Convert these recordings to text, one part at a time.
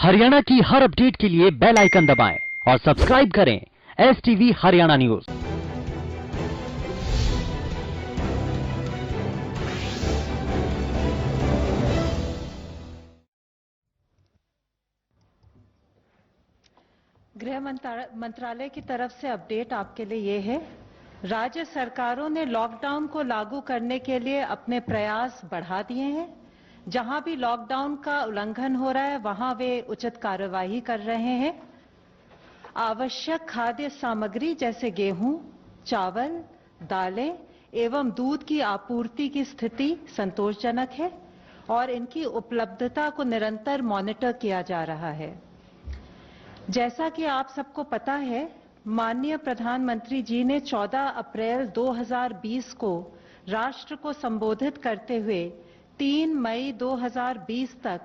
हरियाणा की हर अपडेट के लिए बेल आइकन दबाएं और सब्सक्राइब करें STV हरियाणा न्यूज। गृह मंत्रालय की तरफ से अपडेट आपके लिए ये है, राज्य सरकारों ने लॉकडाउन को लागू करने के लिए अपने प्रयास बढ़ा दिए हैं। जहां भी लॉकडाउन का उल्लंघन हो रहा है वहां वे उचित कार्यवाही कर रहे हैं। आवश्यक खाद्य सामग्री जैसे गेहूं, चावल, दालें एवं दूध की आपूर्ति की स्थिति संतोषजनक है और इनकी उपलब्धता को निरंतर मॉनिटर किया जा रहा है। जैसा कि आप सबको पता है, माननीय प्रधानमंत्री जी ने 14 अप्रैल 2020 को राष्ट्र को संबोधित करते हुए 3 मई 2020 तक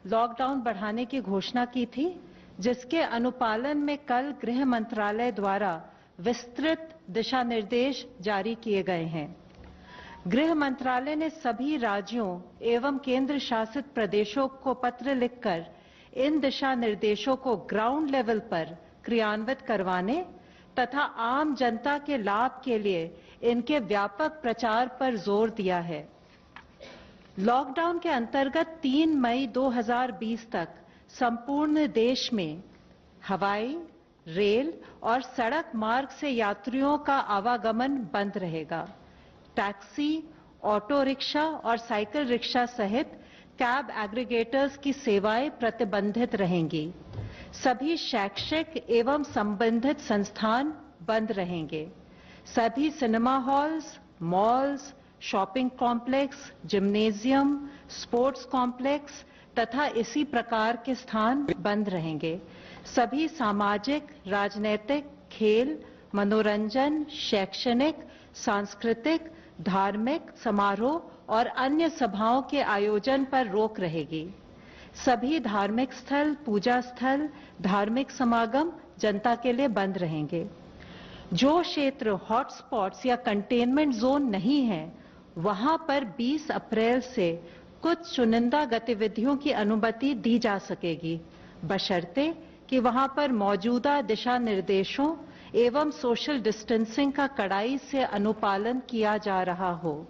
लॉकडाउन बढ़ाने की घोषणा की थी, जिसके अनुपालन में कल गृह मंत्रालय द्वारा विस्तृत दिशा निर्देश जारी किए गए हैं। गृह मंत्रालय ने सभी राज्यों एवं केंद्र शासित प्रदेशों को पत्र लिखकर इन दिशा निर्देशों को ग्राउंड लेवल पर क्रियान्वित करवाने तथा आम जनता के लाभ के लिए इनके व्यापक प्रचार पर जोर दिया है। लॉकडाउन के अंतर्गत 3 मई 2020 तक संपूर्ण देश में हवाई, रेल और सड़क मार्ग से यात्रियों का आवागमन बंद रहेगा। टैक्सी, ऑटो रिक्शा और साइकिल रिक्शा सहित कैब एग्रीगेटर्स की सेवाएं प्रतिबंधित रहेंगी। सभी शैक्षिक एवं संबंधित संस्थान बंद रहेंगे। सभी cinema halls, malls, shopping complex, gymnasium, sports complex तथा इसी प्रकार के स्थान बंद रहेंगे। सभी सामाजिक, राजनीतिक, खेल, मनोरंजन, शैक्षणिक, सांस्कृतिक, धार्मिक समारोह और अन्य सभाओं के आयोजन पर रोक रहेगी। सभी धार्मिक स्थल, पूजा स्थल, धार्मिक समागम जनता के लिए बंद रहेंगे। जो क्षेत्र हॉटस्पॉट्स या कंटेनमेंट जोन नहीं है, वहां पर 20 अप्रैल से कुछ चुनिंदा गतिविधियों की अनुमति दी जा सकेगी, बशर्ते कि वहां पर मौजूदा दिशा निर्देशों एवं सोशल डिस्टेंसिंग का कड़ाई से अनुपालन किया जा रहा हो।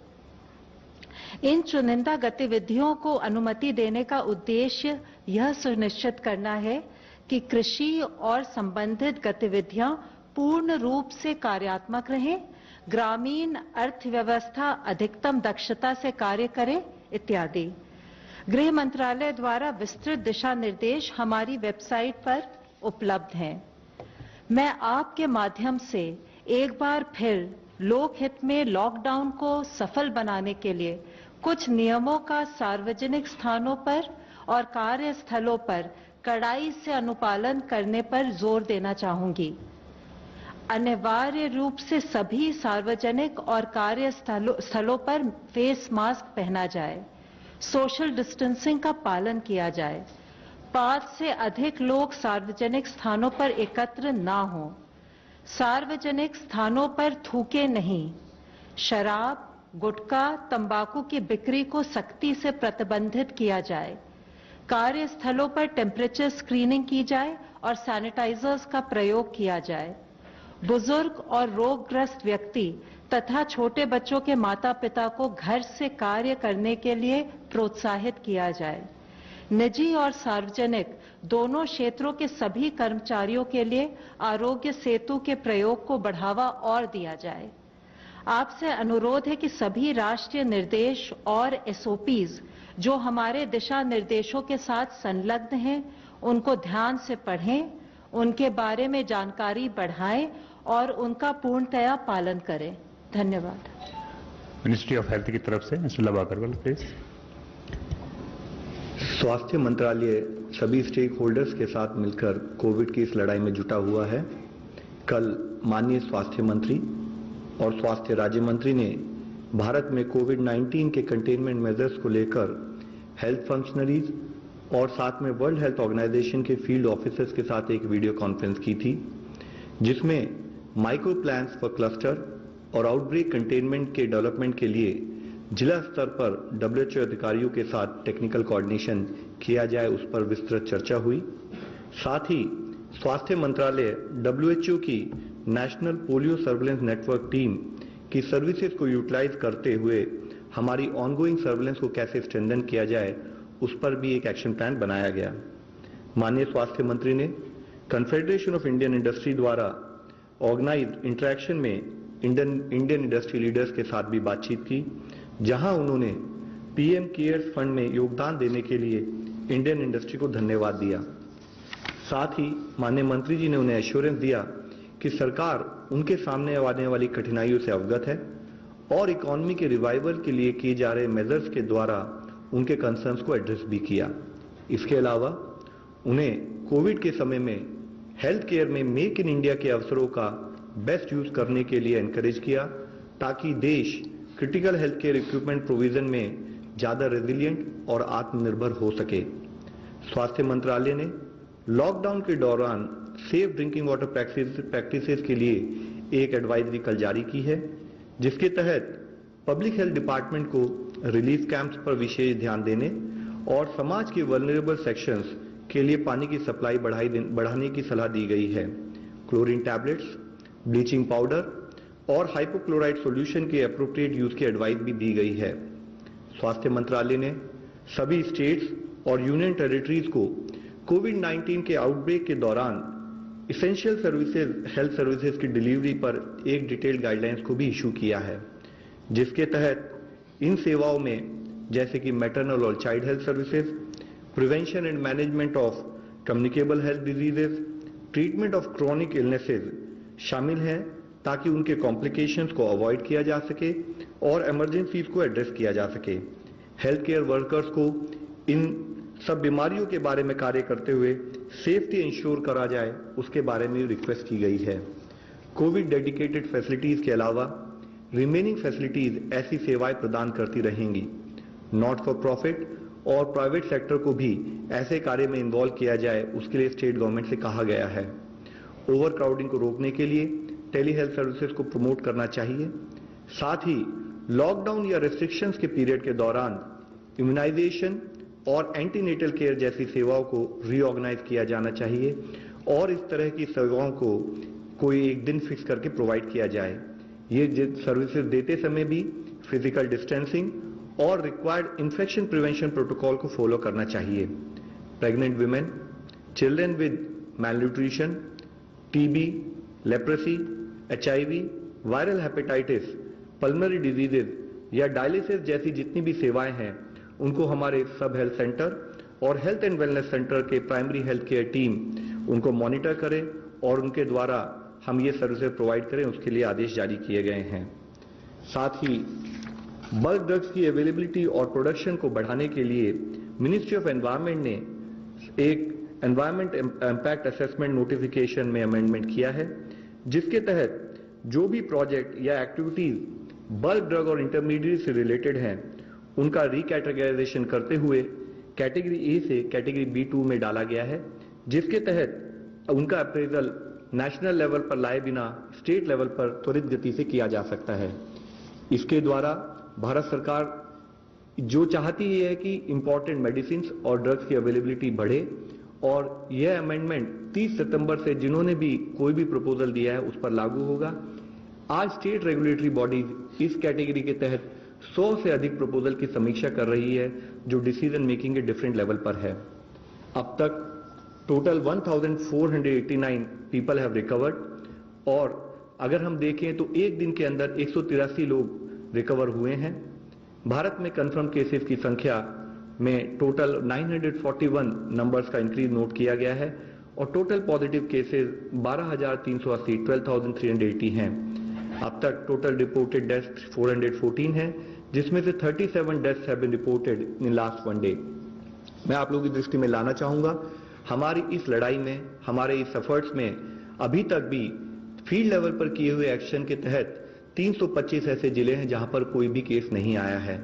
इन चुनिंदा गतिविधियों को अनुमति देने का उद्देश्य यह सुनिश्चित करना है कि कृषि और संबंधित गतिविधियां पूर्ण रूप से कार्यात्मक रहें, ग्रामीण अर्थव्यवस्था अधिकतम दक्षता से कार्य करे इत्यादि। गृह मंत्रालय द्वारा विस्तृत दिशा निर्देश हमारी वेबसाइट पर उपलब्ध हैं। मैं आपके माध्यम से एक बार फिर लोकहित में लॉकडाउन को सफल बनाने के लिए कुछ नियमों का सार्वजनिक स्थानों पर और कार्यस्थलों पर कड़ाई से अनुपालन करने पर जोर देना चाहूंगी। अनिवार्य रूप से सभी सार्वजनिक और कार्यस्थलों पर फेस मास्क पहना जाए, सोशल डिस्टेंसिंग का पालन किया जाए, 5 से अधिक लोग सार्वजनिक स्थानों पर एकत्र ना हों, सार्वजनिक स्थानों पर थूके नहीं, शराब, गुटखा, तंबाकू की बिक्री को सख्ती से प्रतिबंधित किया जाए, कार्यस्थलों पर टेम्परेचर स्क्रीनिंग की जाए और सैनिटाइजर्स का प्रयोग किया जाए। बुजुर्ग और रोगग्रस्त व्यक्ति तथा छोटे बच्चों के माता-पिता को घर से कार्य करने के लिए प्रोत्साहित किया जाए। निजी और सार्वजनिक दोनों क्षेत्रों के सभी कर्मचारियों के लिए आरोग्य सेतु के प्रयोग को बढ़ावा और दिया जाए। आपसे अनुरोध है कि सभी राष्ट्रीय निर्देश और SOPs जो हमारे दिशा निर्देशों के साथ संलग्न हैं, उनको ध्यान से पढ़ें, उनके बारे में जानकारी बढ़ाएं और उनका पूर्णतया पालन करें। धन्यवाद। मिनिस्ट्री ऑफ हेल्थ की तरफ से मिस्टर लव अग्रवाल प्लीज। स्वास्थ्य मंत्रालय सभी स्टेक होल्डर्स के साथ मिलकर कोविड की इस लड़ाई में जुटा हुआ है। कल माननीय स्वास्थ्य मंत्री और स्वास्थ्य राज्य मंत्री ने भारत में कोविड-19 के कंटेनमेंट मेजर्स को लेकर हेल्थ फंक्शनरीज और साथ में वर्ल्ड हेल्थ ऑर्गेनाइजेशन के फील्ड ऑफिसर्स के साथ एक वीडियो कॉन्फ्रेंस की थी, जिसमें माइक्रो प्लान्स फॉर क्लस्टर और आउटब्रेक कंटेनमेंट के डेवलपमेंट के लिए जिला स्तर पर WHO अधिकारियों के साथ टेक्निकल कोऑर्डिनेशन किया जाए, उस पर विस्तृत चर्चा हुई। साथ ही स्वास्थ्य मंत्रालय WHO की national polio surveillance network team की सर्विसेज को यूटिलाइज करते हुए हमारी ऑनगोइंग सर्विलेंस को कैसे स्ट्रेंथन किया जाए, उस पर भी एक एक्शन प्लान बनाया गया। माननीय स्वास्थ्य मंत्री ने कन्फेडरेशन ऑफ इंडियन इंडस्ट्री द्वारा ऑर्गेनाइज्ड इंटरेक्शन में इंडियन इंडस्ट्री लीडर्स के साथ भी बातचीत की, जहां उन्होंने PM केयर्स फंड में योगदान देने के लिए इंडियन इंडस्ट्री को धन्यवाद दिया। साथ ही माननीय मंत्री जी ने उन्हें एश्योरेंस दिया कि सरकार उनके सामने आने वाली कठिनाइयों से अवगत है और इकोनॉमी के रिवाइवल के लिए किए जा रहे मेजर्स के द्वारा उनके कंसर्न्स को एड्रेस भी किया। इसके अलावा उन्हें कोविड के समय में हेल्थ केयर में मेक इन इंडिया के अवसरों का बेस्ट यूज करने के लिए एनकरेज किया, ताकि देश critical health care equipment provision में ज्यादा रेजिलिएंट और आत्मनिर्भर हो सके। स्वास्थ्य मंत्रालय ने लॉकडाउन के दौरान सेफ ड्रिंकिंग वाटर प्रैक्टिसेस के लिए एक एडवाइजरी कल जारी की है, जिसके तहत पब्लिक हेल्थ डिपार्टमेंट को रिलीफ कैंप्स पर विशेष ध्यान देने और समाज के वल्नरेबल सेक्शंस के लिए पानी की सप्लाई बढ़ाने की सलाह दी गई है। क्लोरीन टैबलेट्स, ब्लीचिंग पाउडर और हाइपोक्लोराइड सॉल्यूशन के एप्रोप्रिएट यूज की एडवाइस भी दी गई है। स्वास्थ्य मंत्रालय ने सभी स्टेट्स और यूनियन टेरिटरीज को कोविड-19 के आउटब्रेक के दौरान इसेंशियल सर्विसेज हेल्थ सर्विसेज की डिलीवरी पर एक डिटेल्ड गाइडलाइंस को भी इशू किया है, जिसके तहत इन सेवाओं में जैसे कि मैटरनल और child health services, prevention and management of communicable health diseases, treatment of chronic illnesses शामिल हैं, ताकि उनके कॉम्प्लिकेशंस को अवॉइड किया जा सके और इमरजेंसीज को एड्रेस किया जा सके। हेल्थ केयर वर्कर्स को इन सब बीमारियों के बारे में कार्य करते हुए सेफ्टी इंश्योर करा जाए, उसके बारे में रिक्वेस्ट की गई है। कोविड डेडिकेटेड फैसिलिटीज के अलावा रिमेनिंग फैसिलिटीज ऐसी सेवाएं प्रदान करती रहेंगी। नॉट फॉर प्रॉफिट और प्राइवेट सेक्टर को भी ऐसे कार्य में इन्वॉल्व किया जाए, उसके लिए स्टेट गवर्नमेंट से कहा गया है। ओवर क्राउडिंग को रोकने के लिए टेली हेल्थ सर्विसेज को प्रमोट करना चाहिए। साथ ही लॉकडाउन या रेस्ट्रिक्शंस के पीरियड के दौरान इम्यूनाइजेशन और एंटीनेटल केयर जैसी सेवाओं को रीऑर्गेनाइज किया जाना चाहिए और इस तरह की सेवाओं को कोई एक दिन फिक्स करके प्रोवाइड किया जाए। ये सर्विसेज देते समय भी फिजिकल डिस्टेंसिंग और रिक्वायर्ड इन्फेक्शन प्रिवेंशन प्रोटोकॉल को फॉलो करना चाहिए। Pregnant women, children with malnutrition, TB, leprosy, HIV, viral hepatitis, pulmonary diseases या डायलिसिस जैसी जितनी भी सेवाएं हैं, उनको हमारे सब हेल्थ सेंटर और हेल्थ एंड वेलनेस सेंटर के प्राइमरी हेल्थ केयर टीम उनको मॉनिटर करे और उनके द्वारा हम ये सर्विसेज प्रोवाइड करें, उसके लिए आदेश जारी किए गए हैं। साथ ही बल्क ड्रग्स की अवेलेबिलिटी और प्रोडक्शन को बढ़ाने के लिए मिनिस्ट्री ऑफ एनवायरनमेंट ने एक एनवायरनमेंट इम्पैक्ट असेसमेंट नोटिफिकेशन में अमेंडमेंट किया है, जिसके तहत जो भी प्रोजेक्ट या एक्टिविटीज बल्क ड्रग और इंटरमीडिएट से रिलेटेड हैं, उनका रिकैटेगराइजेशन करते हुए कैटेगरी ए से कैटेगरी B2 में डाला गया है, जिसके तहत उनका अप्रेजल नेशनल लेवल पर लाए बिना स्टेट लेवल पर त्वरित गति से किया जा सकता है। इसके द्वारा भारत सरकार जो चाहती है कि इंपॉर्टेंट मेडिसिन और ड्रग्स की अवेलेबिलिटी बढ़े, और यह अमेंडमेंट 30 सितंबर से जिन्होंने भी कोई भी प्रपोजल दिया है उस पर लागू होगा। आज स्टेट रेगुलेटरी बॉडीज इस कैटेगरी के तहत 100 से अधिक प्रपोजल की समीक्षा कर रही है, जो डिसीजन मेकिंग के डिफरेंट लेवल पर है। अब तक टोटल 1489 पीपल हैव रिकवर्ड, और अगर हम देखें तो एक दिन के अंदर 183 लोग रिकवर हुए हैं। भारत में कंफर्म केसेस की संख्या में टोटल 941 नंबर्स का इंक्रीज नोट किया गया है और टोटल पॉजिटिव केसेस 12,380 12,380 हैं। अब तक टोटल रिपोर्टेड डेथ्स 414 हैं, जिसमें से 37 deaths have been reported in last 1 day. मैं आप लोगों की दृष्टि में लाना चाहूंगा, हमारी इस लड़ाई में, हमारे इस एफर्ट्स में अभी तक भी फील्ड लेवल पर किए हुए एक्शन के तहत 325 ऐसे जिले हैं जहां पर कोई भी केस नहीं आया है।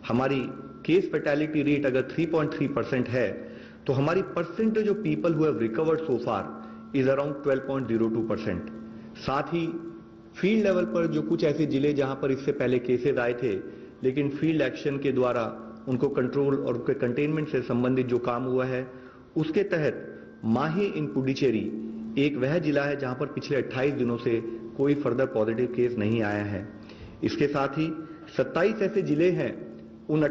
हमारी केस फैटेलिटी रेट अगर 3.3% है, तो हमारी percentage of people who have recovered so far is around 12.02%। साथ ही फील्ड लेवल पर जो कुछ ऐसे जिले जहां पर इससे पहले केसेस आए थे, लेकिन फील्ड एक्शन के द्वारा उनको कंट्रोल और उनके कंटेनमेंट से संबंधित जो काम हुआ है उसके तहत माही इन पुडुचेरी एक वह जिला है जहां पर पिछले 28 दिनों से कोई फर्दर पॉजिटिव केस नहीं आया है। इसके साथ ही 27 ऐसे जिले हैं उन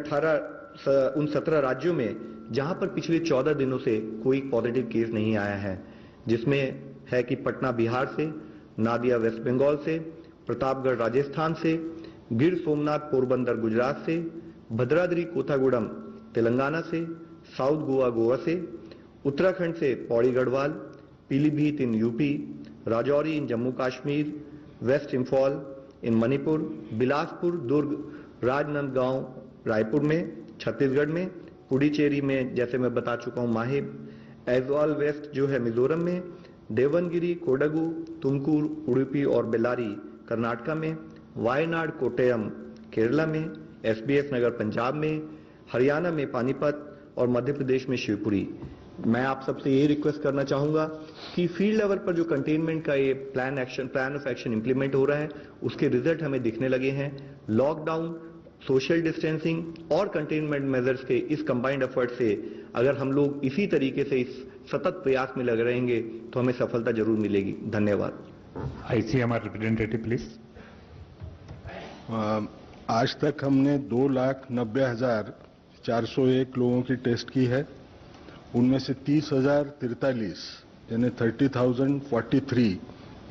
17 राज्यों में जहां पर पिछले 14 दिनों से कोई पॉजिटिव केस नहीं आया है, जिसमें है कि पटना बिहार से, नादिया वेस्ट बंगाल से, प्रतापगढ़ राजस्थान से, गिर सोमनाथ पोरबंदर गुजरात से, भद्राद्री कोथागुड़म तेलंगाना से, साउथ गोवा गोवा से, उत्तराखंड से Pauri Garhwal, Pilibhit in UP, Rajouri in Jammu Kashmir, west Imphal in Manipur, Bilaspur, Durg, Rajnandgaon Raipur में, छत्तीसगढ़ में, पुडुचेरी में जैसे मैं बता चुका हूं माहिब, ऐजवाल वेस्ट जो है मिजोरम में, देवनगिरी, कोडगु, तुमकुर, उडुपी और बेल्लारी कर्नाटका में, वायनाड, कोट्टयम केरला में, एसबीएस नगर पंजाब में, हरियाणा में पानीपत और मध्य प्रदेश में शिवपुरी। मैं आप सबसे ये रिक्वेस्ट करना चाहूंगा कि फील्ड लेवल पर जो कंटेनमेंट का ये प्लान ऑफ एक्शन इंप्लीमेंट हो रहा है उसके रिजल्ट हमें दिखने लगे हैं। लॉकडाउन, सोशल डिस्टेंसिंग और कंटेनमेंट मेजर्स के इस कंबाइंड एफर्ट से अगर हम लोग इसी तरीके से इस सतत प्रयास में लगे रहेंगे तो हमें सफलता जरूर मिलेगी। धन्यवाद। ICMR representative please. आज तक हमने 2,90,401 लोगों की टेस्ट की है। उनमें से 30,043 यानी 30,043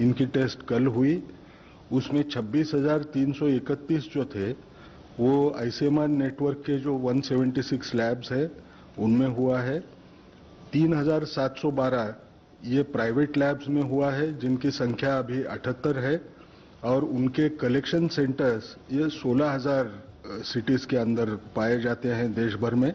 इनकी टेस्ट कल हुई। उसमें 26,331 जो थे वो ICMR नेटवर्क के जो 176 लैब्स है उनमें हुआ है। 3,712 ये प्राइवेट लैब्स में हुआ है जिनकी संख्या अभी 78 है और उनके कलेक्शन सेंटर्स ये 16,000 सिटीज के अंदर पाए जाते हैं देश भर में।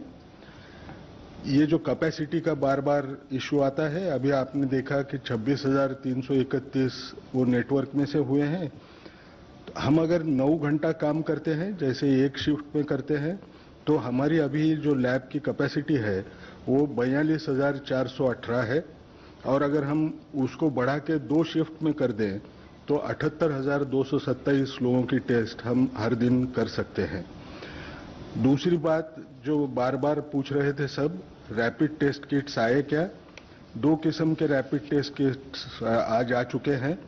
ये जो कैपेसिटी का बार बार इशू आता है, अभी आपने देखा कि 26,331 वो नेटवर्क में से हुए हैं। हम अगर 9 घंटा काम करते हैं जैसे एक शिफ्ट में करते हैं तो हमारी अभी जो लैब की कैपेसिटी है वो 42,418 है और अगर हम उसको बढ़ा के 2 शिफ्ट में कर दें तो 78,227 लोगों की टेस्ट हम हर दिन कर सकते हैं। दूसरी बात जो बार बार पूछ रहे थे सब, रैपिड टेस्ट किट्स आए क्या? 2 किस्म के रैपिड टेस्ट किट्स आज आ चुके हैं।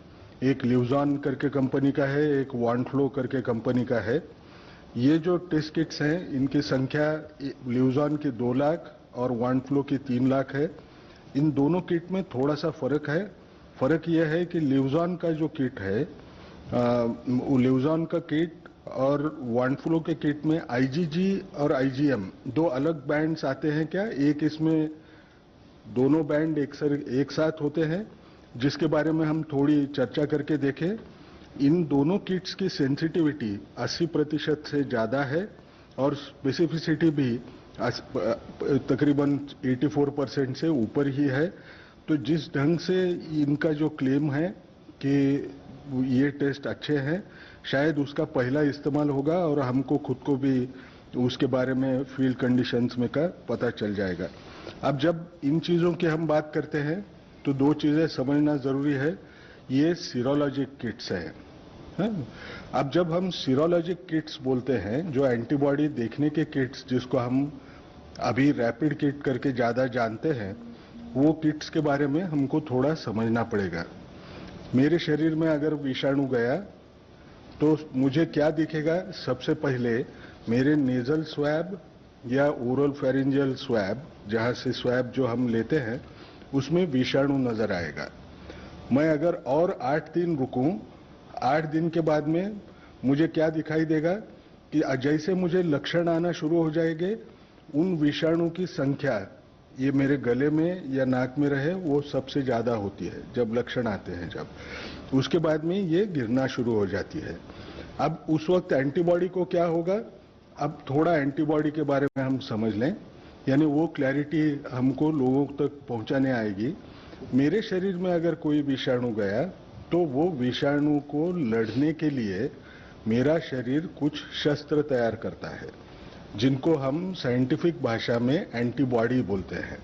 एक लिवजॉन करके कंपनी का है, एक वॉन्फ्लो करके कंपनी का है। ये जो टेस्ट किट्स हैं इनकी संख्या लिवजॉन की 2 लाख और वॉन्फ्लो की 3 लाख है। इन दोनों किट में थोड़ा सा फर्क है। फर्क यह है कि लिवजॉन का जो किट है लिवजॉन का किट और वॉन्फ्लो के किट में IgG और IgM 2 अलग बैंड्स आते हैं क्या? एक इसमें दोनों बैंड एक साथ होते हैं जिसके बारे में हम थोड़ी चर्चा करके देखें। इन दोनों किट्स की सेंसिटिविटी 80% से ज्यादा है और स्पेसिफिसिटी भी तकरीबन 84% से ऊपर ही है। तो जिस ढंग से इनका जो क्लेम है कि ये टेस्ट अच्छे हैं, शायद उसका पहला इस्तेमाल होगा और हमको खुद को भी उसके बारे में फील्ड कंडीशंस में का पता चल जाएगा। अब जब इन चीजों की हम बात करते हैं तो 2 चीजें समझना जरूरी है। ये सीरोलॉजिक किट्स है। अब जब हम सीरोलॉजिक किट्स बोलते हैं, जो एंटीबॉडी देखने के किट्स जिसको हम अभी रैपिड किट करके ज्यादा जानते हैं, वो किट्स के बारे में हमको थोड़ा समझना पड़ेगा। मेरे शरीर में अगर विषाणु गया तो मुझे क्या दिखेगा? सबसे पहले मेरे नेजल स्वैब या ओरल फेरेंजियल स्वैब, जहां से स्वैब जो हम लेते हैं उसमें विषाणु नजर आएगा। मैं अगर और 8 दिन रुकूं, 8 दिन के बाद में मुझे क्या दिखाई देगा कि जैसे मुझे लक्षण आना शुरू हो जाएंगे, उन विषाणु की संख्या ये मेरे गले में या नाक में रहे वो सबसे ज्यादा होती है जब लक्षण आते हैं। जब उसके बाद में ये गिरना शुरू हो जाती है। अब उस वक्त एंटीबॉडी को क्या होगा? अब थोड़ा एंटीबॉडी के बारे में हम समझ लें, यानी वो क्लैरिटी हमको लोगों तक पहुंचाने आएगी। मेरे शरीर में अगर कोई विषाणु गया तो वो विषाणु को लड़ने के लिए मेरा शरीर कुछ शस्त्र तैयार करता है जिनको हम साइंटिफिक भाषा में एंटीबॉडी बोलते हैं।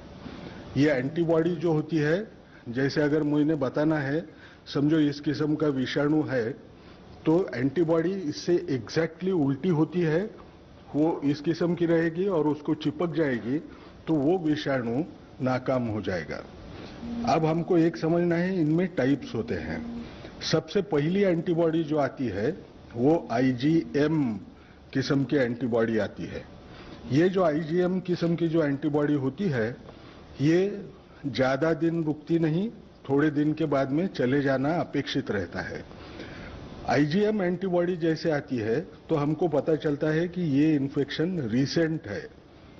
ये एंटीबॉडी जो होती है, जैसे अगर मुझे बताना है, समझो इस किस्म का विषाणु है तो एंटीबॉडी इससे एग्जैक्टली उल्टी होती है, वो इस किस्म की रहेगी और उसको चिपक जाएगी तो वो विषाणु नाकाम हो जाएगा। अब हमको एक समझना है, इनमें टाइप्स होते हैं। सबसे पहली एंटीबॉडी जो आती है वो IgM किस्म की एंटीबॉडी आती है। ये जो IgM किस्म की जो एंटीबॉडी होती है ये ज्यादा दिन रुकती नहीं, थोड़े दिन के बाद में चले जाना अपेक्षित रहता है। IgM एंटीबॉडी जैसे आती है तो हमको पता चलता है कि ये इन्फेक्शन रिसेंट है,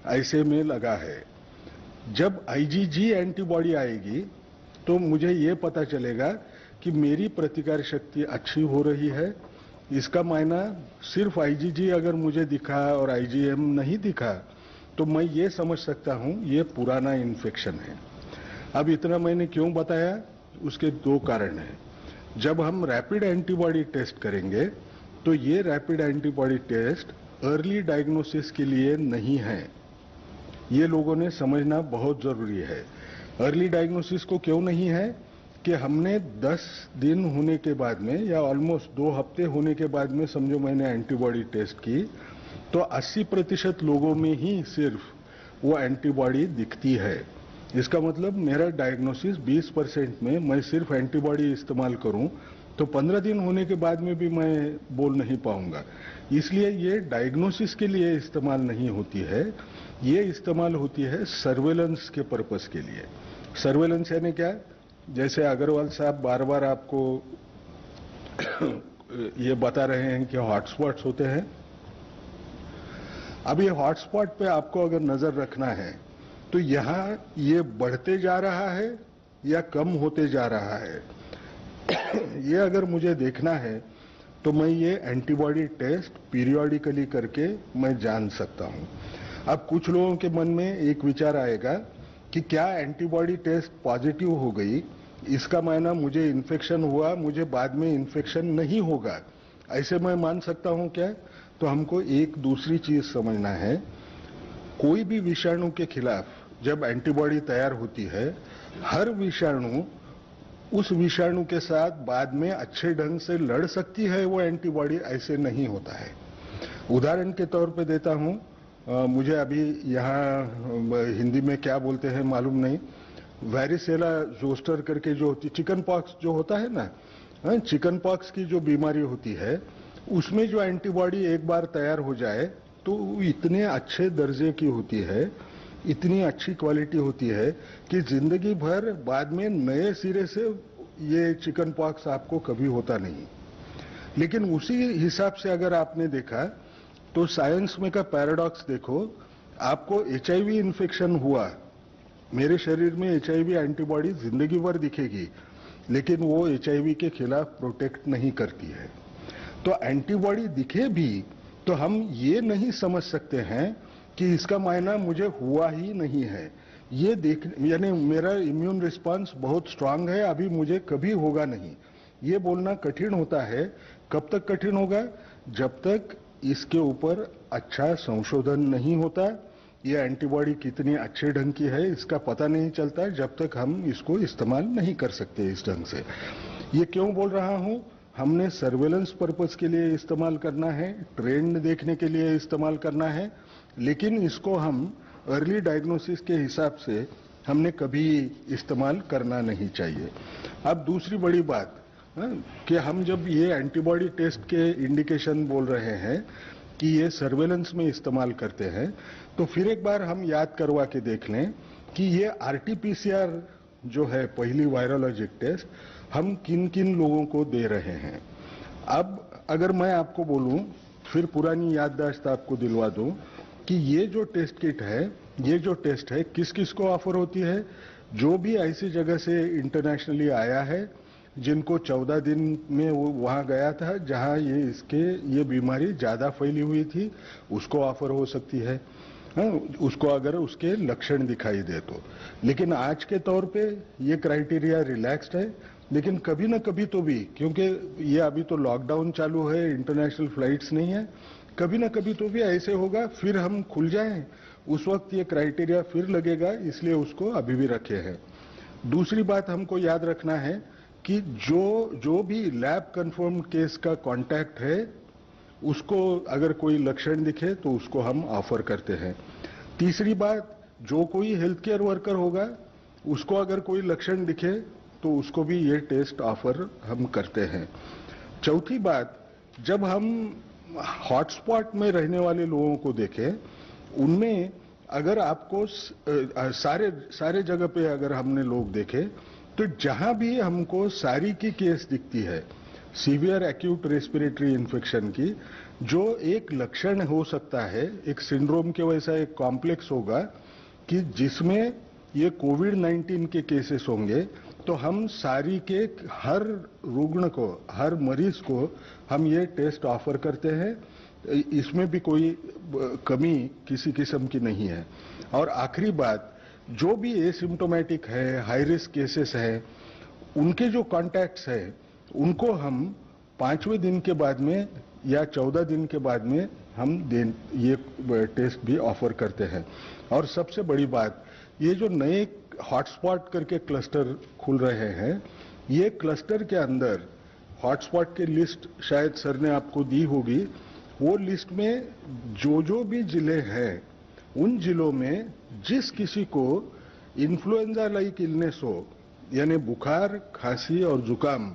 ऐसे में लगा है। जब IgG एंटीबॉडी आएगी तो मुझे ये पता चलेगा कि मेरी प्रतिकार शक्ति अच्छी हो रही है। इसका मायना सिर्फ IgG अगर मुझे दिखा और IgM नहीं दिखा तो मैं ये समझ सकता हूं ये पुराना इन्फेक्शन है। अब इतना मैंने क्यों बताया, उसके दो कारण हैं। जब हम रैपिड एंटीबॉडी टेस्ट करेंगे तो ये rapid antibody test early diagnosis के लिए नहीं है, ये लोगों ने समझना बहुत जरूरी है। अर्ली डायग्नोसिस को क्यों नहीं है कि हमने 10 दिन होने के बाद में या ऑलमोस्ट 2 हफ्ते होने के बाद में समझो मैंने एंटीबॉडी टेस्ट की तो 80% लोगों में ही सिर्फ वो एंटीबॉडी दिखती है। इसका मतलब मेरा डायग्नोसिस 20% में मैं सिर्फ एंटीबॉडी इस्तेमाल करूं तो 15 दिन होने के बाद में भी मैं बोल नहीं पाऊंगा। इसलिए ये डायग्नोसिस के लिए इस्तेमाल नहीं होती है, ये इस्तेमाल होती है सर्वेलेंस के पर्पस के लिए। सर्वेलेंस यानी क्या, जैसे अग्रवाल साहब बार बार आपको ये बता रहे हैं कि हॉटस्पॉट्स होते हैं। अब ये हॉटस्पॉट पे आपको अगर नजर रखना है तो यहां ये बढ़ते जा रहा है या कम होते जा रहा है, ये अगर मुझे देखना है तो मैं ये एंटीबॉडी टेस्ट पीरियोडिकली करके मैं जान सकता हूं। अब कुछ लोगों के मन में एक विचार आएगा कि क्या एंटीबॉडी टेस्ट पॉजिटिव हो गई इसका मायना मुझे इन्फेक्शन हुआ, मुझे बाद में इन्फेक्शन नहीं होगा, ऐसे मैं मान सकता हूं क्या? तो हमको एक दूसरी चीज समझना है। कोई भी विषाणु के खिलाफ जब एंटीबॉडी तैयार होती है, हर विषाणु उस विषाणु के साथ बाद में अच्छे ढंग से लड़ सकती है वो एंटीबॉडी, ऐसे नहीं होता है। उदाहरण के तौर पे देता हूं, मुझे अभी यहाँ हिंदी में क्या बोलते हैं मालूम नहीं, वैरिसेला जोस्टर करके जो होती, चिकन पॉक्स जो होता है ना, चिकन पॉक्स की जो बीमारी होती है उसमें जो एंटीबॉडी एक बार तैयार हो जाए तो इतने अच्छे दर्जे की होती है, इतनी अच्छी क्वालिटी होती है कि जिंदगी भर बाद में नए सिरे से ये चिकन पॉक्स आपको कभी होता नहीं। लेकिन उसी हिसाब से अगर आपने देखा तो साइंस में का पैराडॉक्स देखो, आपको HIV इन्फेक्शन हुआ, मेरे शरीर में HIV एंटीबॉडी जिंदगी भर दिखेगी लेकिन वो HIV के खिलाफ प्रोटेक्ट नहीं करती है। तो एंटीबॉडी दिखे भी तो हम ये नहीं समझ सकते हैं कि इसका मायना मुझे हुआ ही नहीं है। ये देख यानी मेरा इम्यून रिस्पांस बहुत स्ट्रांग है, अभी मुझे कभी होगा नहीं, ये बोलना कठिन होता है। कब तक कठिन होगा? जब तक इसके ऊपर अच्छा संशोधन नहीं होता, ये एंटीबॉडी कितनी अच्छे ढंग की है इसका पता नहीं चलता, जब तक हम इसको इस्तेमाल नहीं कर सकते इस ढंग से। ये क्यों बोल रहा हूं? हमने सर्वेलेंस पर्पस के लिए इस्तेमाल करना है, ट्रेंड देखने के लिए इस्तेमाल करना है, लेकिन इसको हम अर्ली डायग्नोसिस के हिसाब से हमने कभी इस्तेमाल करना नहीं चाहिए। अब दूसरी बड़ी बात कि हम जब ये एंटीबॉडी टेस्ट के इंडिकेशन बोल रहे हैं कि ये सर्वेलेंस में इस्तेमाल करते हैं, तो फिर एक बार हम याद करवा के देख लें कि ये RT-PCR जो है पहली वायरोलॉजिक टेस्ट हम किन किन लोगों को दे रहे हैं। अब अगर मैं आपको बोलूं, फिर पुरानी याददाश्त आपको दिलवा दूं कि ये जो टेस्ट किट है, ये जो टेस्ट है किस किस को ऑफर होती है? जो भी ऐसी जगह से इंटरनेशनली आया है जिनको 14 दिन में वो वहां गया था जहां ये बीमारी ज्यादा फैली हुई थी, उसको ऑफर हो सकती है, उसको अगर उसके लक्षण दिखाई दे तो। लेकिन आज के तौर पे ये क्राइटेरिया रिलैक्स्ड है, लेकिन कभी ना कभी तो भी, क्योंकि ये अभी तो लॉकडाउन चालू है, इंटरनेशनल फ्लाइट्स नहीं है, कभी ना कभी तो भी ऐसे होगा, फिर हम खुल जाएं, उस वक्त ये क्राइटेरिया फिर लगेगा, इसलिए उसको अभी भी रखे हैं। दूसरी बात हमको याद रखना है कि जो भी लैब कंफर्म केस का कांटेक्ट है उसको अगर कोई लक्षण दिखे तो उसको हम ऑफर करते हैं। तीसरी बात, जो कोई हेल्थ केयर वर्कर होगा उसको अगर कोई लक्षण दिखे तो उसको भी ये टेस्ट ऑफर हम करते हैं। चौथी बात, जब हम हॉटस्पॉट में रहने वाले लोगों को देखें, उनमें अगर आपको सारे जगह पे अगर हमने लोग देखे तो जहां भी हमको सारी की केस दिखती है सीवियर एक्यूट रेस्पिरेटरी इन्फेक्शन की, जो एक लक्षण हो सकता है, एक सिंड्रोम के वैसा एक कॉम्प्लेक्स होगा कि जिसमें ये कोविड-19 के केसेस होंगे, तो हम सारी के हर रुग्ण को, हर मरीज को हम ये टेस्ट ऑफर करते हैं। इसमें भी कोई कमी किसी किस्म की नहीं है। और आखिरी बात, जो भी एसिम्टोमेटिक है, हाई रिस्क केसेस है, उनके जो कॉन्टैक्ट्स है उनको हम 5वें दिन के बाद में या 14 दिन के बाद में हम ये टेस्ट भी ऑफर करते हैं। और सबसे बड़ी बात, ये जो नए हॉटस्पॉट करके क्लस्टर खुल रहे हैं, ये क्लस्टर के अंदर हॉटस्पॉट की लिस्ट शायद सर ने आपको दी होगी, वो लिस्ट में जो भी जिले हैं, उन जिलों में जिस किसी को इन्फ्लुएंजा लाइक इलनेस हो, यानी बुखार, खांसी और जुकाम,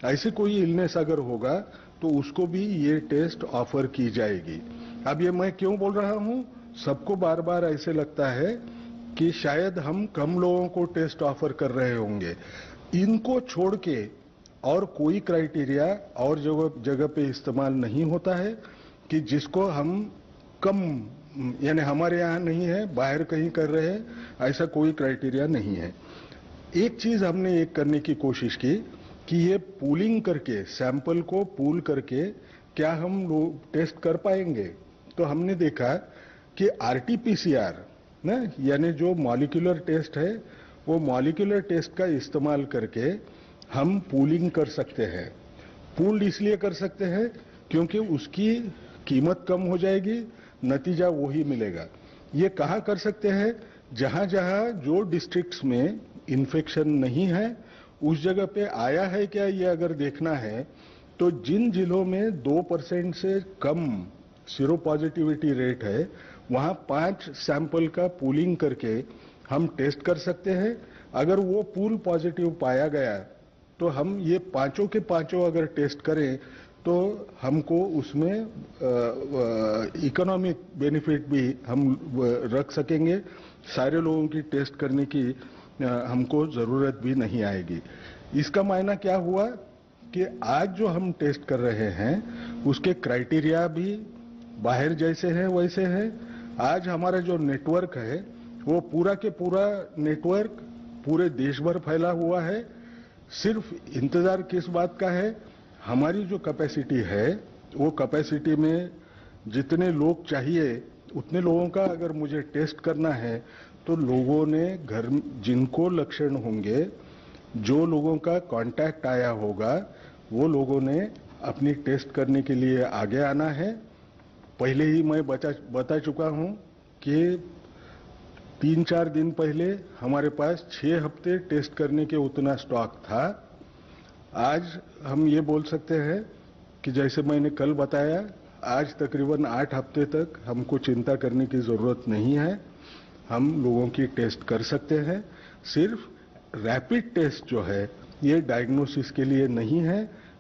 ऐसी कोई इलनेस अगर होगा तो उसको भी ये टेस्ट ऑफर की जाएगी। अब ये मैं क्यों बोल रहा हूं, सबको बार बार ऐसे लगता है कि शायद हम कम लोगों को टेस्ट ऑफर कर रहे होंगे। इनको छोड़ के और कोई क्राइटेरिया और जगह पे इस्तेमाल नहीं होता है कि जिसको हम कम, यानी हमारे यहाँ नहीं है, बाहर कहीं कर रहे हैं, ऐसा कोई क्राइटेरिया नहीं है। एक चीज हमने एक करने की कोशिश की कि ये पूलिंग करके, सैंपल को पूल करके क्या हम लोग टेस्ट कर पाएंगे। तो हमने देखा कि आरटीपीसीआर ना, यानी जो मॉलिक्यूलर टेस्ट है, वो मॉलिक्यूलर टेस्ट का इस्तेमाल करके हम पूलिंग कर सकते हैं। पूल्ड इसलिए कर सकते हैं क्योंकि उसकी कीमत कम हो जाएगी, नतीजा वही मिलेगा। ये कहाँ कर सकते हैं, जहां जहां जो डिस्ट्रिक्ट्स में इन्फेक्शन नहीं है उस जगह पे आया है क्या, ये अगर देखना है तो जिन जिलों में 2% से कम सीरो पॉजिटिविटी रेट है, वहां 5 सैंपल का पूलिंग करके हम टेस्ट कर सकते हैं। अगर वो पूल पॉजिटिव पाया गया तो हम ये पांचों के पांचों अगर टेस्ट करें तो हमको उसमें इकोनॉमिक बेनिफिट भी हम रख सकेंगे। सारे लोगों की टेस्ट करने की हमको जरूरत भी नहीं आएगी। इसका मायना क्या हुआ कि आज जो हम टेस्ट कर रहे हैं उसके क्राइटेरिया भी बाहर जैसे हैं वैसे हैं। आज हमारा जो नेटवर्क है वो पूरा के पूरा नेटवर्क पूरे देश भर फैला हुआ है। सिर्फ इंतजार किस बात का है, हमारी जो कैपेसिटी है वो कैपेसिटी में जितने लोग चाहिए उतने लोगों का अगर मुझे टेस्ट करना है तो लोगों ने घर, जिनको लक्षण होंगे, जो लोगों का कांटेक्ट आया होगा, वो लोगों ने अपनी टेस्ट करने के लिए आगे आना है। पहले ही मैं बता चुका हूं कि 3-4 दिन पहले हमारे पास 6 हफ्ते टेस्ट करने के उतना स्टॉक था। आज हम ये बोल सकते हैं कि जैसे मैंने कल बताया, आज तकरीबन 8 हफ्ते तक हमको चिंता करने की जरूरत नहीं है। हम लोगों की टेस्ट कर सकते हैं। सिर्फ रैपिड टेस्ट जो है ये डायग्नोसिस के लिए नहीं है,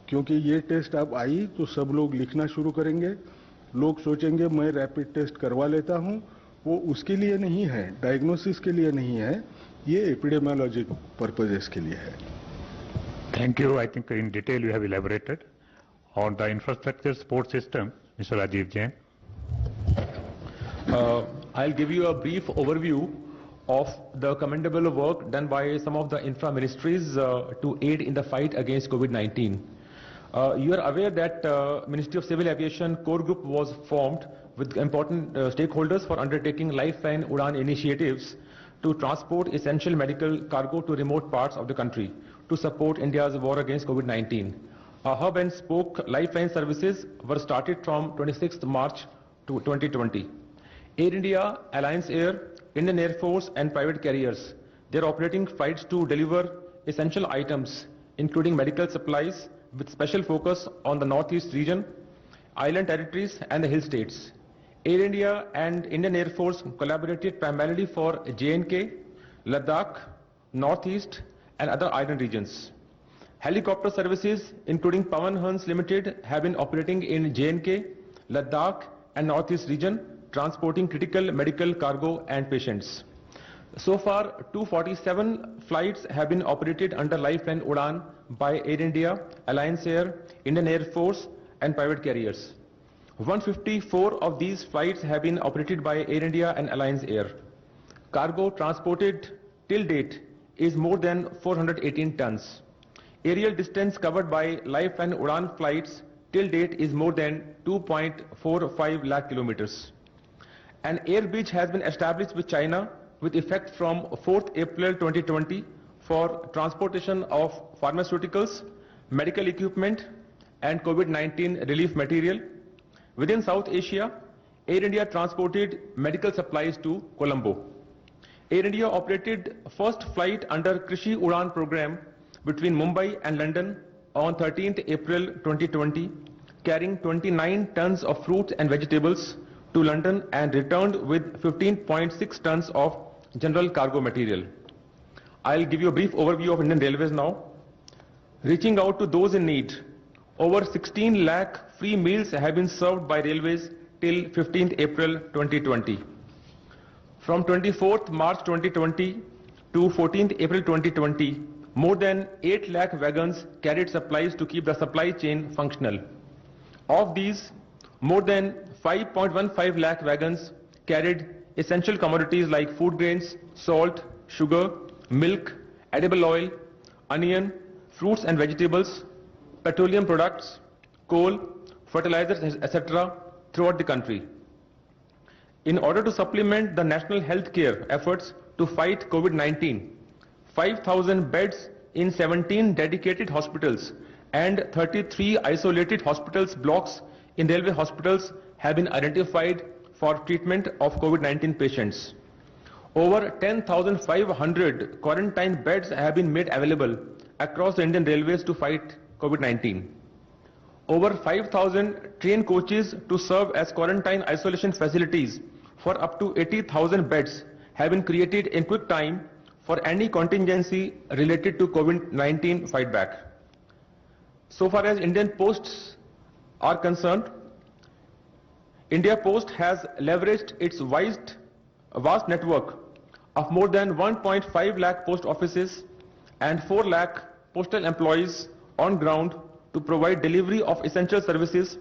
क्योंकि ये टेस्ट अब आई तो सब लोग लिखना शुरू करेंगे। लोग सोचेंगे मैं रैपिड टेस्ट करवा लेता हूं, वो उसके लिए नहीं है, डायग्नोसिस के लिए नहीं है, ये एपिडेमियोलॉजिक पर्पजेस के लिए है। Thank you. I think in detail you have elaborated on the infrastructure support system, Mr. Rajiv Jain. I'll give you a brief overview of the commendable work done by some of the infra ministries to aid in the fight against COVID-19. You are aware that Ministry of Civil Aviation core group was formed with important stakeholders for undertaking Lifeline Udan initiatives to transport essential medical cargo to remote parts of the country to support India's war against COVID-19. A hub and spoke Lifeline services were started from 26th March to 2020. Air India, Alliance Air, Indian Air Force and private carriers, they are operating flights to deliver essential items including medical supplies, with special focus on the Northeast region, island territories, and the hill states. Air India and Indian Air Force collaborated primarily for J&K, Ladakh, Northeast, and other island regions. Helicopter services, including Pawan Hans Limited, have been operating in J&K, Ladakh, and Northeast region, transporting critical medical cargo and patients. So far, 247 flights have been operated under Lifeline Udan by Air India, Alliance Air, Indian Air Force, and private carriers. 154 of these flights have been operated by Air India and Alliance Air. Cargo transported till date is more than 418 tons. Aerial distance covered by Lifeline Udan flights till date is more than 2.45 lakh kilometers. An air bridge has been established with China with effect from 4th April 2020 for transportation of pharmaceuticals, medical equipment, and COVID-19 relief material. Within South Asia, Air India transported medical supplies to Colombo. Air India operated first flight under Krishi Udan program between Mumbai and London on 13th April 2020, carrying 29 tons of fruits and vegetables to London and returned with 15.6 tons of general cargo material. I'll give you a brief overview of Indian Railways now. Reaching out to those in need, over 16 lakh free meals have been served by railways till 15th April 2020. From 24th March 2020 to 14th April 2020, more than 8 lakh wagons carried supplies to keep the supply chain functional. Of these, more than 5.15 lakh wagons carried essential commodities like food grains, salt, sugar, milk, edible oil, onion, fruits and vegetables, petroleum products, coal, fertilizers, etc. throughout the country. In order to supplement the national health care efforts to fight COVID-19, 5,000 beds in 17 dedicated hospitals and 33 isolated hospitals blocks in railway hospitals have been identified for treatment of COVID-19 patients. Over 10,500 quarantine beds have been made available across the Indian Railways to fight COVID-19. Over 5,000 train coaches to serve as quarantine isolation facilities for up to 80,000 beds have been created in quick time for any contingency related to COVID-19 fight back. So far as Indian Posts are concerned, India Post has leveraged its vast network of more than 1.5 lakh post offices and 4 lakh postal employees on ground to provide delivery of essential services